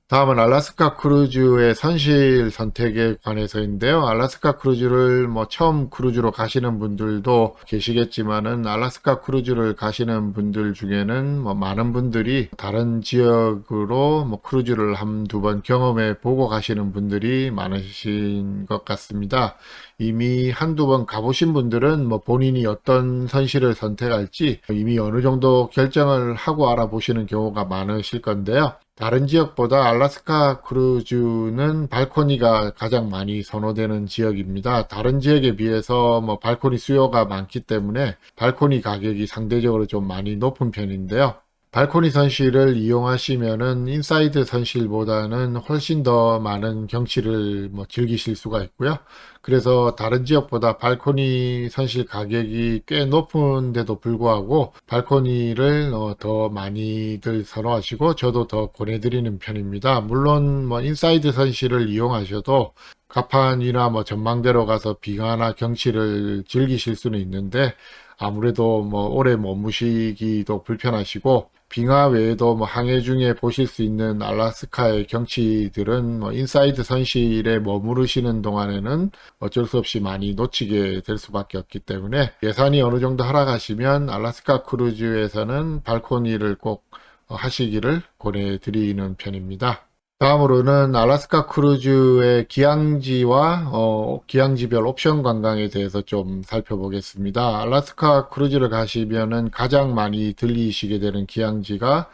다음은 알래스카 크루즈의 선실 선택에 관해서인데요. 알래스카 크루즈를 처음 크루즈로 가시는 분들도 계시겠지만은 알래스카 크루즈를 가시는 분들 중에는 많은 분들이 다른 지역으로 크루즈를 한두 번 경험해 보고 가시는 분들이 많으신 것 같습니다. 이미 한두 번 가보신 분들은 본인이 어떤 선실을 선택할지 이미 어느 정도 결정을 하고 알아보시는 경우가 많으실 건데요. 다른 지역보다 알래스카 크루즈는 발코니가 가장 많이 선호되는 지역입니다. 다른 지역에 비해서 발코니 수요가 많기 때문에 발코니 가격이 상대적으로 좀 많이 높은 편인데요. 발코니 선실을 이용하시면은 인사이드 선실보다는 훨씬 더 많은 경치를 즐기실 수가 있고요. 그래서 다른 지역보다 발코니 선실 가격이 꽤 높은데도 불구하고 발코니를 더 많이들 선호하시고 저도 더 권해드리는 편입니다. 물론 인사이드 선실을 이용하셔도 가판이나 전망대로 가서 빙하나 경치를 즐기실 수는 있는데 아무래도 오래 머무시기도 불편하시고 빙하 외에도 항해 중에 보실 수 있는 알래스카의 경치들은 인사이드 선실에 머무르시는 동안에는 어쩔 수 없이 많이 놓치게 될 수밖에 없기 때문에 예산이 어느 정도 하락하시면 알래스카 크루즈에서는 발코니를 꼭 하시기를 권해드리는 편입니다. 다음으로는 알래스카 크루즈의 기항지와 기항지별 옵션 관광에 대해서 좀 살펴보겠습니다. 알래스카 크루즈를 가시면은 가장 많이 들리시게 되는 기항지가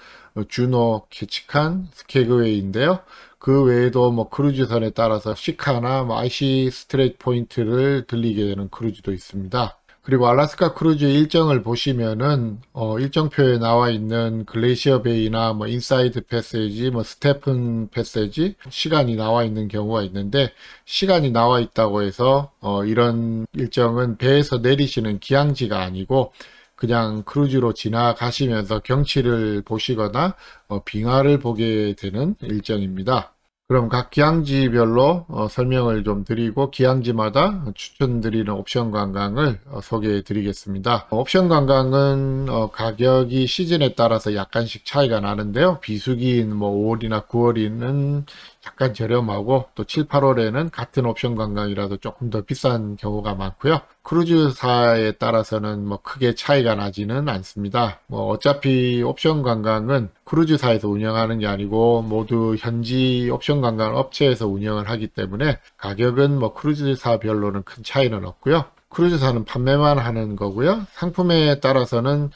주노, 캐치칸, 스케그웨이인데요. 그 외에도 크루즈선에 따라서 시카나 IC 스트레이트 포인트를 들리게 되는 크루즈도 있습니다. 그리고 알래스카 크루즈 일정을 보시면은 일정표에 나와 있는 글레이시어 베이나 인사이드 패세지, 스테픈 패세지 시간이 나와 있는 경우가 있는데 시간이 나와 있다고 해서 이런 일정은 배에서 내리시는 기항지가 아니고 그냥 크루즈로 지나가시면서 경치를 보시거나 빙하를 보게 되는 일정입니다. 그럼 각 기항지별로 설명을 좀 드리고 기항지마다 추천드리는 옵션 관광을 소개해 드리겠습니다. 옵션 관광은 가격이 시즌에 따라서 약간씩 차이가 나는데요. 비수기인 5월이나 9월에는 약간 저렴하고 또 7, 8월에는 같은 옵션 관광이라도 조금 더 비싼 경우가 많고요. 크루즈사에 따라서는 크게 차이가 나지는 않습니다. 어차피 옵션 관광은 크루즈사에서 운영하는 게 아니고 모두 현지 옵션 관광 업체에서 운영을 하기 때문에 가격은 크루즈사별로는 큰 차이는 없고요. 크루즈사는 판매만 하는 거고요. 상품에 따라서는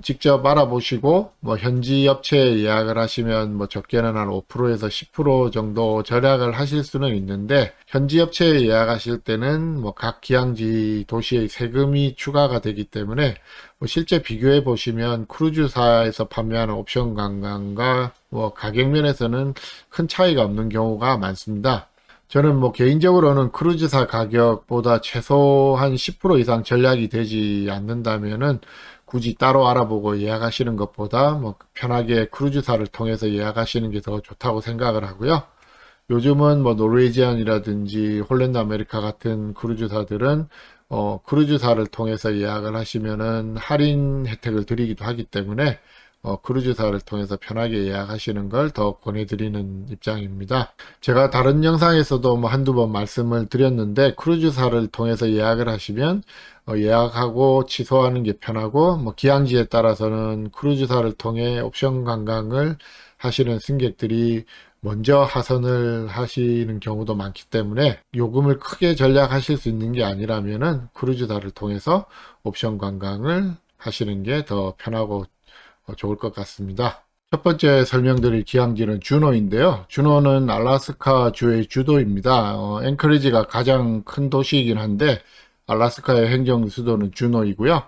직접 알아보시고 현지 업체에 예약을 하시면 적게는 한 5%에서 10% 정도 절약을 하실 수는 있는데 현지 업체에 예약하실 때는 각 기항지 도시의 세금이 추가가 되기 때문에 실제 비교해 보시면 크루즈사에서 판매하는 옵션 관광과 가격 면에서는 큰 차이가 없는 경우가 많습니다. 저는 개인적으로는 크루즈사 가격보다 최소한 10% 이상 절약이 되지 않는다면은 굳이 따로 알아보고 예약하시는 것보다 편하게 크루즈사를 통해서 예약하시는 게 더 좋다고 생각을 하고요. 요즘은 노르웨이지안이라든지 홀랜드 아메리카 같은 크루즈사들은 크루즈사를 통해서 예약을 하시면은 할인 혜택을 드리기도 하기 때문에 크루즈사를 통해서 편하게 예약하시는 걸 더 권해드리는 입장입니다. 제가 다른 영상에서도 한두 번 말씀을 드렸는데 크루즈사를 통해서 예약을 하시면 예약하고 취소하는 게 편하고 기항지에 따라서는 크루즈사를 통해 옵션 관광을 하시는 승객들이 먼저 하선을 하시는 경우도 많기 때문에 요금을 크게 절약하실 수 있는 게 아니라면은 크루즈사를 통해서 옵션 관광을 하시는 게 더 편하고 좋을 것 같습니다. 첫 번째 설명드릴 기항지는 주노인데요. 주노는 알래스카 주의 주도입니다. 앵커리지가 가장 큰 도시이긴 한데 알래스카의 행정 수도는 주노이고요.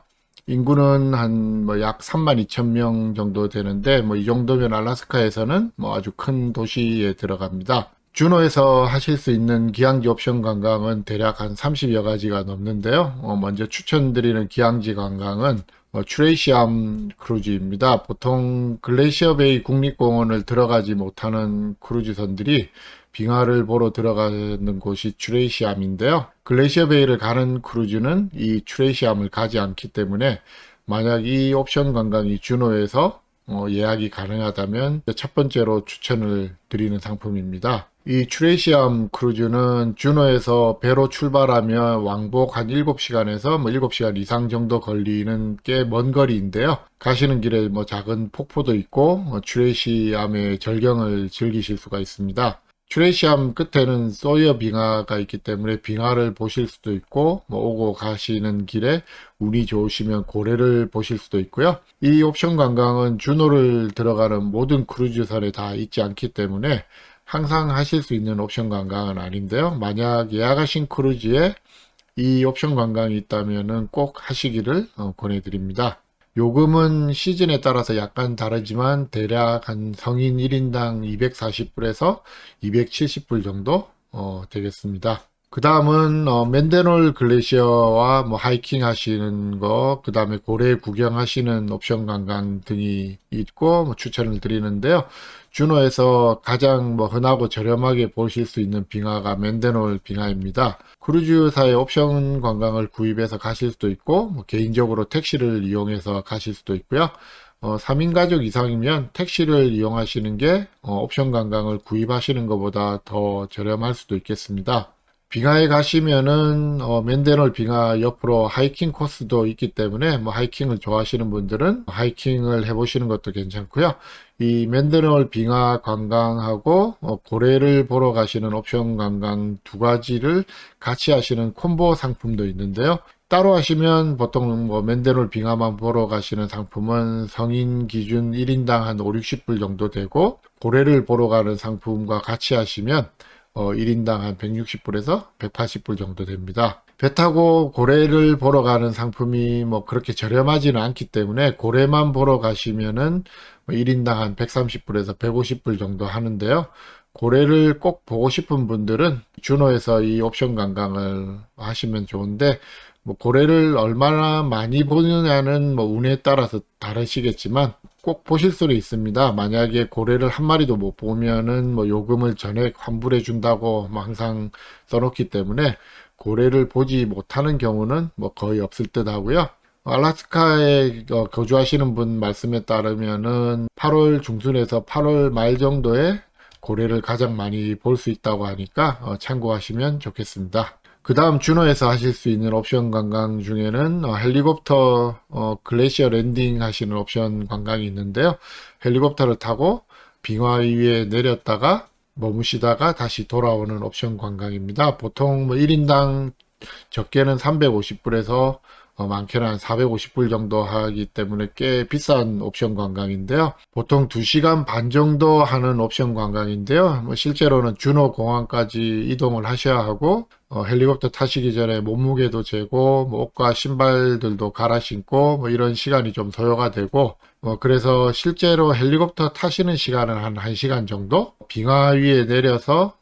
인구는 한 약 32,000명 정도 되는데 이 정도면 알래스카에서는 아주 큰 도시에 들어갑니다. 주노에서 하실 수 있는 기항지 옵션 관광은 대략 한 30여 가지가 넘는데요. 먼저 추천드리는 기항지 관광은 트레이시암 크루즈입니다. 보통 글레이시어 베이 국립공원을 들어가지 못하는 크루즈선들이 빙하를 보러 들어가는 곳이 트레이시암인데요. 글레이시어 베이를 가는 크루즈는 이 트레이시암을 가지 않기 때문에 만약 이 옵션 관광이 주노에서 예약이 가능하다면 첫 번째로 추천을 드리는 상품입니다. 이 트레이시암 크루즈는 주노에서 배로 출발하면 왕복 한 7시간에서 7시간 이상 정도 걸리는 꽤 먼 거리인데요. 가시는 길에 작은 폭포도 있고 트레이시암의 절경을 즐기실 수가 있습니다. 트레이시암 끝에는 소이어 빙하가 있기 때문에 빙하를 보실 수도 있고 오고 가시는 길에 운이 좋으시면 고래를 보실 수도 있고요. 이 옵션 관광은 주노를 들어가는 모든 크루즈선에 다 있지 않기 때문에 항상 하실 수 있는 옵션 관광은 아닌데요. 만약 예약하신 크루즈에 이 옵션 관광이 있다면 꼭 하시기를 권해드립니다. 요금은 시즌에 따라서 약간 다르지만 대략 한 성인 1인당 240불에서 270불 정도 되겠습니다. 그 다음은 맨데놀 글래시어와 하이킹 하시는 거, 그 다음에 고래 구경하시는 옵션 관광 등이 있고 추천을 드리는데요. 주노에서 가장 흔하고 저렴하게 보실 수 있는 빙하가 맨데놀 빙하입니다. 크루즈사의 옵션 관광을 구입해서 가실 수도 있고 개인적으로 택시를 이용해서 가실 수도 있고요. 3인 가족 이상이면 택시를 이용하시는 게 옵션 관광을 구입하시는 것보다 더 저렴할 수도 있겠습니다. 빙하에 가시면은 맨데놀 빙하 옆으로 하이킹 코스도 있기 때문에 하이킹을 좋아하시는 분들은 하이킹을 해보시는 것도 괜찮고요. 이 맨데놀 빙하 관광하고 고래를 보러 가시는 옵션 관광 두 가지를 같이 하시는 콤보 상품도 있는데요. 따로 하시면 보통 맨데놀 빙하만 보러 가시는 상품은 성인 기준 1인당 한 5, 60불 정도 되고 고래를 보러 가는 상품과 같이 하시면 1인당 한 160불에서 180불 정도 됩니다. 배 타고 고래를 보러 가는 상품이 그렇게 저렴하지는 않기 때문에 고래만 보러 가시면은 1인당 한 130불에서 150불 정도 하는데요. 고래를 꼭 보고 싶은 분들은 주노에서 이 옵션 관광을 하시면 좋은데 고래를 얼마나 많이 보느냐는 운에 따라서 다르시겠지만 꼭 보실 수는 있습니다. 만약에 고래를 한 마리도 못 보면은 요금을 전액 환불해 준다고 항상 써놓기 때문에 고래를 보지 못하는 경우는 거의 없을 듯 하고요. 알래스카에 거주하시는 분 말씀에 따르면은 8월 중순에서 8월 말 정도에 고래를 가장 많이 볼 수 있다고 하니까 참고하시면 좋겠습니다. 그 다음 주노에서 하실 수 있는 옵션 관광 중에는 헬리콥터 글래시어 랜딩 하시는 옵션 관광이 있는데요. 헬리콥터를 타고 빙하 위에 내렸다가 머무시다가 다시 돌아오는 옵션 관광입니다. 보통 1인당 적게는 350불에서 많게는 한 450불 정도 하기 때문에 꽤 비싼 옵션 관광인데요. 보통 2시간 반 정도 하는 옵션 관광인데요. 실제로는 주노 공항까지 이동을 하셔야 하고 헬리콥터 타시기 전에 몸무게도 재고 옷과 신발들도 갈아 신고 이런 시간이 좀 소요가 되고 그래서 실제로 헬리콥터 타시는 시간은 한 1시간 정도, 빙하 위에 내려서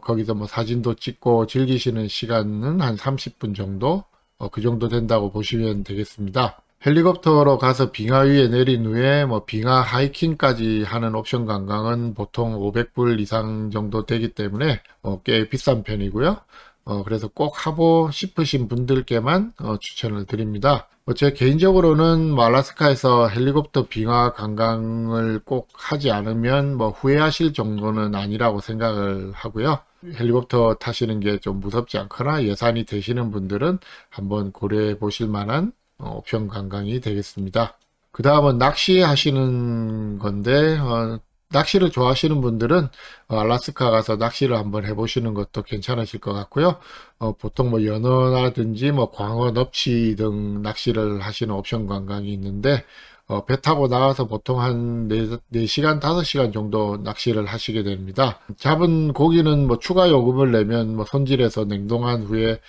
거기서 사진도 찍고 즐기시는 시간은 한 30분 정도, 그 정도 된다고 보시면 되겠습니다. 헬리콥터로 가서 빙하 위에 내린 후에 빙하 하이킹까지 하는 옵션 관광은 보통 500불 이상 정도 되기 때문에 꽤 비싼 편이고요. 그래서 꼭 하고 싶으신 분들께만 추천을 드립니다. 제 개인적으로는 알래스카에서 헬리콥터 빙하 관광을 꼭 하지 않으면 후회하실 정도는 아니라고 생각을 하고요. 헬리콥터 타시는 게 좀 무섭지 않거나 예산이 되시는 분들은 한번 고려해 보실 만한 옵션 관광이 되겠습니다. 그 다음은 낚시 하시는 건데 낚시를 좋아하시는 분들은 알래스카 가서 낚시를 한번 해보시는 것도 괜찮으실 것 같고요. 보통 연어라든지 광어, 넙치 등 낚시를 하시는 옵션 관광이 있는데 배 타고 나와서 보통 한 4시간, 5시간 정도 낚시를 하시게 됩니다. 잡은 고기는 추가 요금을 내면 손질해서 냉동한 후에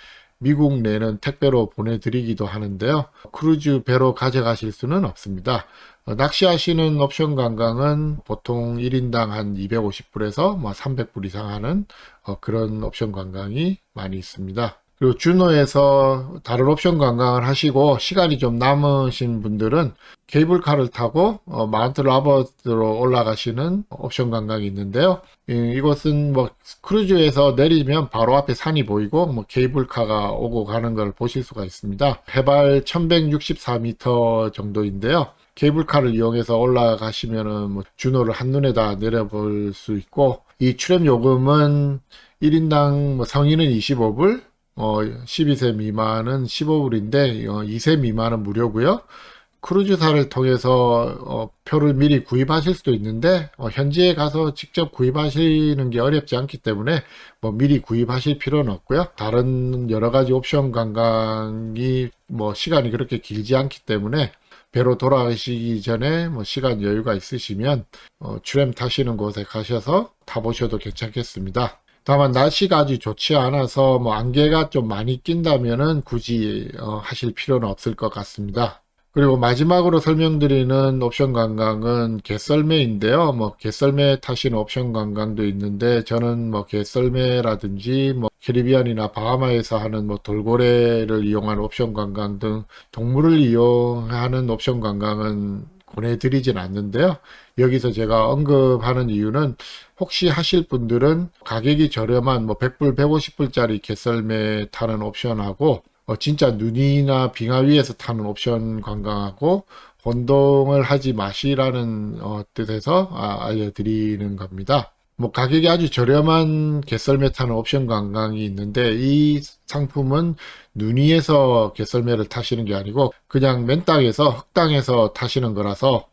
미국 내는 택배로 보내드리기도 하는데요. 크루즈 배로 가져가실 수는 없습니다. 낚시하시는 옵션 관광은 보통 1인당 한 250불에서 300불 이상 하는 그런 옵션 관광이 많이 있습니다. 그리고 준호에서 다른 옵션 관광을 하시고 시간이 좀 남으신 분들은 케이블카를 타고 마운트 라버스로 올라가시는 옵션 관광이 있는데요. 이곳은 뭐 크루즈에서 내리면 바로 앞에 산이 보이고 뭐 케이블카가 오고 가는 걸 보실 수가 있습니다. 해발 1164m 정도인데요. 케이블카를 이용해서 올라가시면은 뭐 준호를 한눈에 다 내려볼 수 있고, 이 출연 요금은 1인당 뭐 성인은 25불, 12세 미만은 15불인데 2세 미만은 무료고요. 크루즈사를 통해서 표를 미리 구입하실 수도 있는데 현지에 가서 직접 구입하시는 게 어렵지 않기 때문에 뭐 미리 구입하실 필요는 없고요. 다른 여러 가지 옵션 관광이 뭐 시간이 그렇게 길지 않기 때문에 배로 돌아가시기 전에 뭐 시간 여유가 있으시면 트램 타시는 곳에 가셔서 타보셔도 괜찮겠습니다. 다만 날씨가 아주 좋지 않아서 뭐 안개가 좀 많이 낀다면은 굳이 하실 필요는 없을 것 같습니다. 그리고 마지막으로 설명드리는 옵션 관광은 개썰매인데요. 뭐 개썰매 타시는 옵션 관광도 있는데 저는 뭐 개썰매라든지 뭐 캐리비안이나 바하마에서 하는 뭐 돌고래를 이용한 옵션 관광 등 동물을 이용하는 옵션 관광은 권해드리진 않는데요. 여기서 제가 언급하는 이유는 혹시 하실 분들은 가격이 저렴한 뭐 100불, 150불짜리 개썰매 타는 옵션하고 진짜 눈이나 빙하 위에서 타는 옵션 관광하고 혼동을 하지 마시라는 뜻에서 알려드리는 겁니다. 뭐 가격이 아주 저렴한 개썰매 타는 옵션 관광이 있는데 이 상품은 눈 위에서 개썰매를 타시는 게 아니고 그냥 맨 땅에서 흙땅에서 타시는 거라서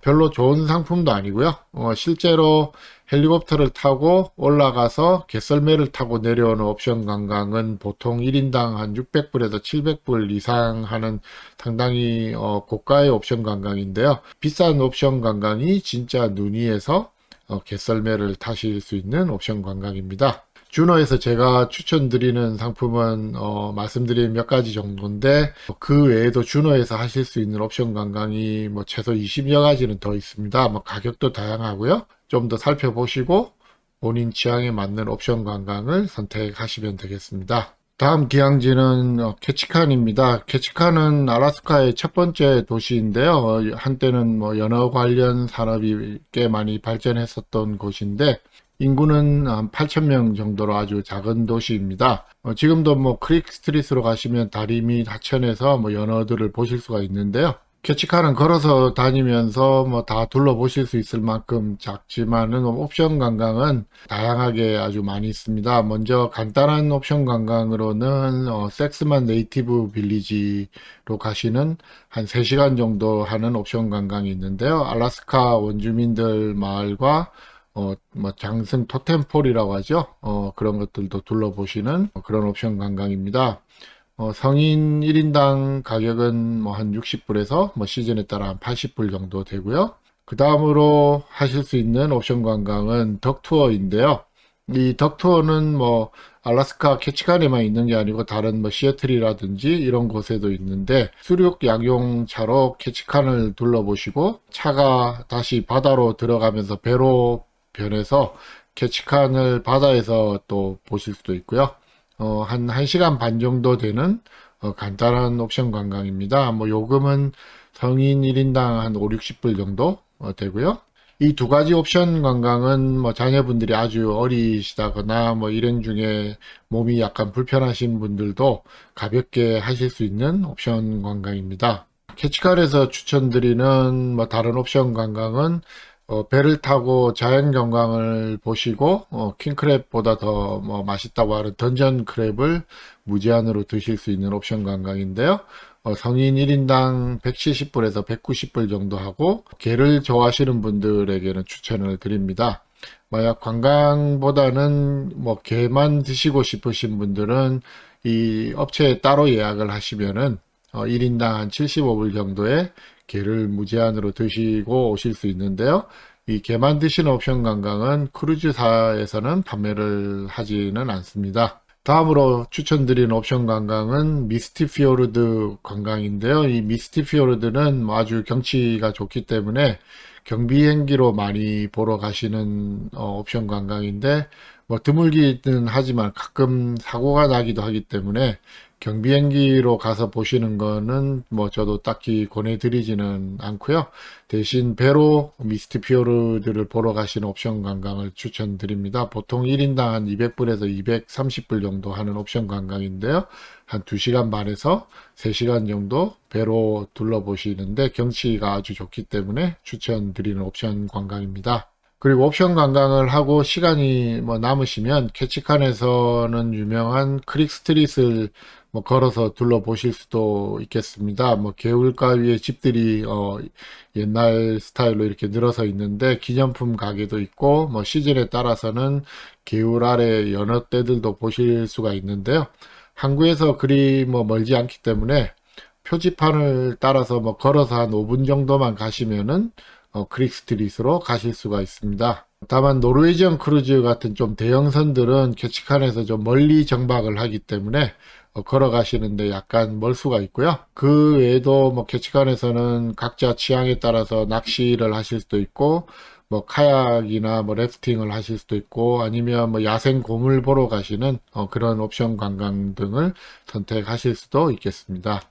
별로 좋은 상품도 아니고요. 실제로 헬리콥터를 타고 올라가서 개썰매를 타고 내려오는 옵션 관광은 보통 1인당 한 600불에서 700불 이상 하는 상당히 고가의 옵션 관광인데요. 비싼 옵션 관광이 진짜 눈 위에서 개썰매를 타실 수 있는 옵션 관광입니다. 준호에서 제가 추천드리는 상품은 말씀드린 몇 가지 정도인데 그 외에도 준호에서 하실 수 있는 옵션 관광이 뭐 최소 20여 가지는 더 있습니다. 뭐 가격도 다양하고요. 좀 더 살펴보시고 본인 취향에 맞는 옵션 관광을 선택하시면 되겠습니다. 다음 기항지는 캐치칸입니다. 캐치칸은 알래스카의 첫 번째 도시인데요. 한때는 뭐 연어 관련 산업이 꽤 많이 발전했었던 곳인데 인구는 한 8,000명 정도로 아주 작은 도시입니다. 지금도 뭐 크릭 스트리트로 가시면 다리 및 하천에서 뭐 연어들을 보실 수가 있는데요. 캐치칸은 걸어서 다니면서 뭐 다 둘러보실 수 있을 만큼 작지만은 옵션 관광은 다양하게 아주 많이 있습니다. 먼저 간단한 옵션 관광으로는 섹스만 네이티브 빌리지로 가시는 한 3시간 정도 하는 옵션 관광이 있는데요. 알래스카 원주민들 마을과 뭐 장승 토템폴이라고 하죠. 그런 것들도 둘러보시는 그런 옵션 관광입니다. 성인 1인당 가격은 뭐 한 60불에서 뭐 시즌에 따라 한 80불 정도 되고요. 그 다음으로 하실 수 있는 옵션 관광은 덕투어인데요. 이 덕투어는 뭐 알래스카 캐치칸에만 있는 게 아니고 다른 뭐 시애틀이라든지 이런 곳에도 있는데 수륙 양용차로 캐치칸을 둘러보시고 차가 다시 바다로 들어가면서 배로 변해서 캐치칸을 바다에서 또 보실 수도 있고요. 한 1시간 반 정도 되는 간단한 옵션 관광입니다. 뭐 요금은 성인 1인당 한 5, 60불 정도 되고요. 이 두 가지 옵션 관광은 뭐 자녀분들이 아주 어리시다거나 뭐 일행 중에 몸이 약간 불편하신 분들도 가볍게 하실 수 있는 옵션 관광입니다. 캐치칸에서 추천드리는 뭐 다른 옵션 관광은 배를 타고 자연 경관을 보시고 킹크랩보다 더 뭐 맛있다고 하는 던전 크랩을 무제한으로 드실 수 있는 옵션 관광인데요. 성인 1인당 170불에서 190불 정도 하고 게를 좋아하시는 분들에게는 추천을 드립니다. 만약 관광보다는 뭐 게만 드시고 싶으신 분들은 이 업체에 따로 예약을 하시면은 1인당 한 75불 정도의 게를 무제한으로 드시고 오실 수 있는데요. 이 게만 드시는 옵션 관광은 크루즈사에서는 판매를 하지는 않습니다. 다음으로 추천드리는 옵션 관광은 미스티 피오르드 관광인데요. 이 미스티 피오르드는 아주 경치가 좋기 때문에 경비행기로 많이 보러 가시는 옵션 관광인데 뭐 드물기는 하지만 가끔 사고가 나기도 하기 때문에 경비행기로 가서 보시는 거는 뭐 저도 딱히 권해드리지는 않고요. 대신 배로 미스트 피오르들을 보러 가시는 옵션 관광을 추천드립니다. 보통 1인당 한 200불에서 230불 정도 하는 옵션 관광인데요. 한 2시간 반에서 3시간 정도 배로 둘러보시는데 경치가 아주 좋기 때문에 추천드리는 옵션 관광입니다. 그리고 옵션 관광을 하고 시간이 뭐 남으시면 캐치칸에서는 유명한 크릭 스트릿을 뭐 걸어서 둘러보실 수도 있겠습니다. 뭐 개울가 위에 집들이 옛날 스타일로 이렇게 늘어서 있는데 기념품 가게도 있고 뭐 시즌에 따라서는 개울 아래 여러 떼들도 보실 수가 있는데요. 항구에서 그리 뭐 멀지 않기 때문에 표지판을 따라서 뭐 걸어서 한 5분 정도만 가시면은 크릭 스트릿으로 가실 수가 있습니다. 다만 노르웨이지언 크루즈 같은 좀 대형선들은 캐치칸에서 좀 멀리 정박을 하기 때문에 걸어가시는데 약간 멀 수가 있고요. 그 외에도 뭐 캐치칸에서는 각자 취향에 따라서 낚시를 하실 수도 있고 뭐 카약이나 뭐 래프팅을 하실 수도 있고 아니면 뭐 야생 곰을 보러 가시는 그런 옵션 관광 등을 선택하실 수도 있겠습니다.